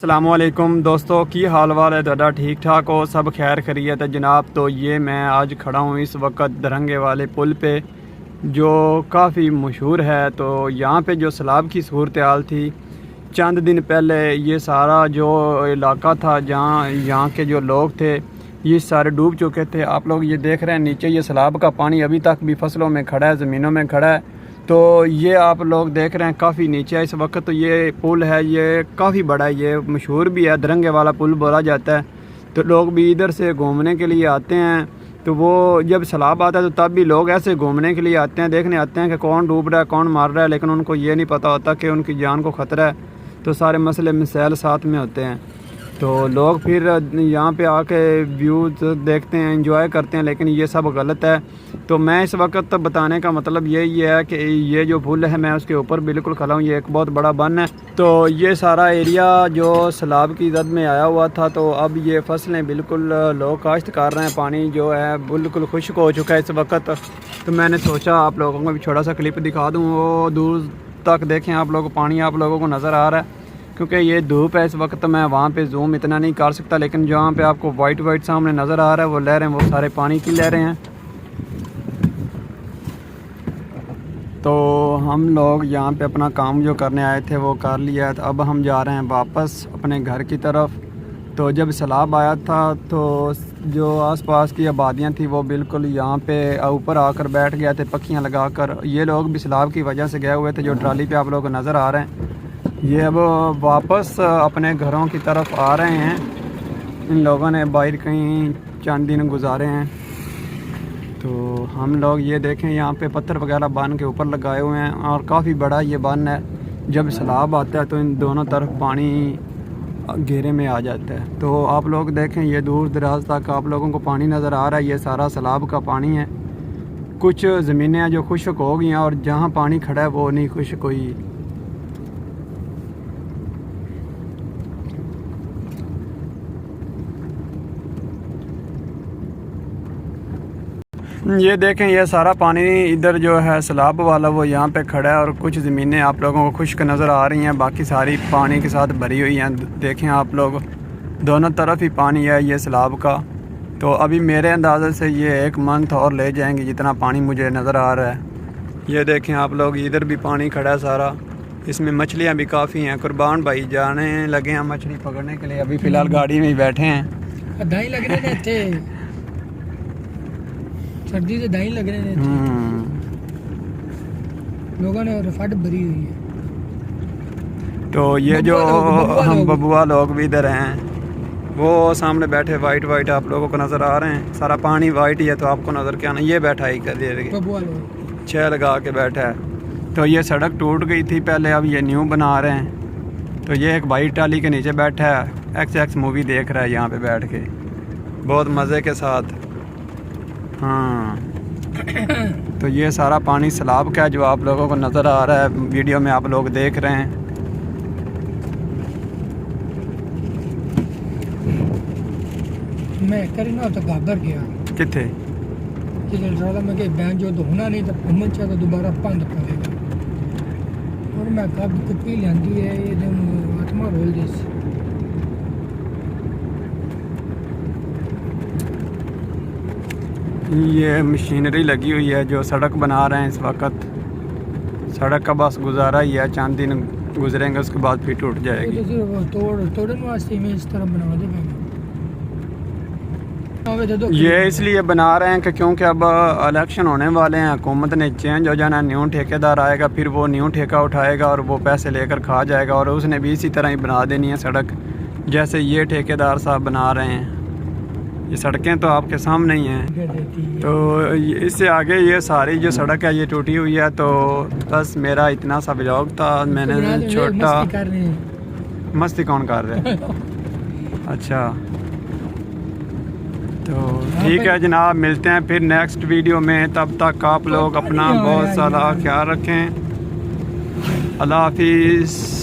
अस्सलामुअलैकुम दोस्तों, की हाल वाल है दादा? ठीक ठाक हो? सब खैर खैरियत है जनाब। तो ये मैं आज खड़ा हूँ इस वक्त दरंगे वाले पुल पे, जो काफ़ी मशहूर है। तो यहाँ पे जो सैलाब की सूरत हाल थी चंद दिन पहले, ये सारा जो इलाका था जहाँ यहाँ के जो लोग थे ये सारे डूब चुके थे। आप लोग ये देख रहे हैं नीचे ये सैलाब का पानी अभी तक भी फसलों में खड़ा है, ज़मीनों में खड़ा है। तो ये आप लोग देख रहे हैं काफ़ी नीचे है इस वक्त। तो ये पुल है, ये काफ़ी बड़ा है, ये मशहूर भी है, दरंगे वाला पुल बोला जाता है। तो लोग भी इधर से घूमने के लिए आते हैं। तो वो जब सैलाब आता है तो तब भी लोग ऐसे घूमने के लिए आते हैं, देखने आते हैं कि कौन डूब रहा है कौन मार रहा है, लेकिन उनको ये नहीं पता होता कि उनकी जान को ख़तरा है। तो सारे मसले मसाइल साथ में होते हैं। तो लोग फिर यहाँ पे आके व्यूज़ देखते हैं, एंजॉय करते हैं, लेकिन ये सब गलत है। तो मैं इस वक्त बताने का मतलब यही है कि ये जो पुल है मैं उसके ऊपर बिल्कुल खड़ा हूँ। ये एक बहुत बड़ा बन है। तो ये सारा एरिया जो सैलाब की जद में आया हुआ था, तो अब ये फसलें बिल्कुल लोग काश्त कर रहे हैं। पानी जो है बिल्कुल खुश्क हो चुका है इस वक्त। तो मैंने सोचा आप लोगों को भी छोटा सा क्लिप दिखा दूँ। वो दूर तक देखें आप लोग, पानी आप लोगों को नज़र आ रहा है। क्योंकि ये धूप है इस वक्त, मैं वहाँ पे जूम इतना नहीं कर सकता, लेकिन जहाँ पे आपको वाइट सामने नज़र आ रहा है वो लहरें, वो सारे पानी की लहरें हैं। तो हम लोग यहाँ पे अपना काम जो करने आए थे वो कर लिया है। तो अब हम जा रहे हैं वापस अपने घर की तरफ। तो जब सैलाब आया था तो जो आसपास की आबादियाँ थी वो बिल्कुल यहाँ पे ऊपर आकर बैठ गए थे पक्खियाँ लगाकर। ये लोग भी सैलाब की वजह से गए हुए थे, जो ट्राली पे आप लोग को नज़र आ रहे हैं। ये अब वापस अपने घरों की तरफ आ रहे हैं। इन लोगों ने बाहर कहीं चंद दिन गुजारे हैं। तो हम लोग ये देखें यहाँ पे पत्थर वगैरह बांध के ऊपर लगाए हुए हैं, और काफ़ी बड़ा ये बांध है। जब सैलाब आता है तो इन दोनों तरफ पानी घेरे में आ जाता है। तो आप लोग देखें ये दूर दराज तक आप लोगों को पानी नज़र आ रहा है। ये सारा सैलाब का पानी है। कुछ ज़मीनें हैं जो खुश्क हो गई हैं, और जहाँ पानी खड़ा है वो नहीं खुश्क हुई। ये देखें ये सारा पानी इधर जो है सैलाब वाला वो यहाँ पे खड़ा है, और कुछ ज़मीनें आप लोगों को खुश्क नज़र आ रही हैं, बाकी सारी पानी के साथ भरी हुई हैं। देखें आप लोग, दोनों तरफ ही पानी है ये सैलाब का। तो अभी मेरे अंदाज़े से ये 1 मंथ और ले जाएंगे जितना पानी मुझे नज़र आ रहा है। ये देखें आप लोग, इधर भी पानी खड़ा है सारा। इसमें मछलियाँ भी काफ़ी हैं। कुर्बान भाई जाने लगे हैं मछली पकड़ने के लिए, अभी फ़िलहाल गाड़ी में ही बैठे हैं। दाई लग रहे थे सर्दी से, दाई लग रहे थे लोगों ने, रफाट भरी हुई है। तो ये जो हम बबुआ लोग भी इधर हैं, वो सामने बैठे वाइट आप लोगों को नज़र आ रहे हैं। सारा पानी वाइट ही है, तो आपको नज़र क्या ना, ये बैठा ही कर दे छः लगा के बैठा है। तो ये सड़क टूट गई थी पहले, अब ये न्यू बना रहे हैं। तो ये एक भाई टाली के नीचे बैठा है, XX मूवी देख रहा है यहाँ पे बैठ के, बहुत मज़े के साथ। हाँ, तो ये सारा पानी सैलाब का है जो आप लोगों को नज़र आ रहा है, वीडियो में आप लोग देख रहे हैं। मैं करी ना तो घाबर गया किथे में के बैंक जो तो होना नहीं, तो घूमन चाह तो दोबारा बंद पड़ेगा। और मैं कब कुपी लेंदी है ये दिन आत्मा रोल जैसे। ये मशीनरी लगी हुई है जो सड़क बना रहे हैं इस वक्त। सड़क का बस गुजारा ही है, चंद दिन गुजरेंगे उसके बाद फिर टूट जाएगी। तोड़न वास्ते में इस तरह बना दे। ये इसलिए बना रहे हैं कि क्योंकि अब इलेक्शन होने वाले हैं, हुकूमत ने चेंज हो जाना, न्यू ठेकेदार आएगा, फिर वो न्यू ठेका उठाएगा और वो पैसे लेकर खा जाएगा, और उसने भी इसी तरह ही बना देनी है सड़क, जैसे ये ठेकेदार साहब बना रहे हैं। ये सड़कें तो आपके सामने ही हैं। तो इससे आगे ये सारी जो सड़क है ये टूटी हुई है। तो बस मेरा इतना सा ब्लॉग था, मैंने छोटा। मस्ती कौन कर रहे हैं? अच्छा, तो ठीक है जनाब, मिलते हैं फिर नेक्स्ट वीडियो में। तब तक आप लोग अपना बहुत सारा ख्याल रखें। अल्लाह हाफिज़।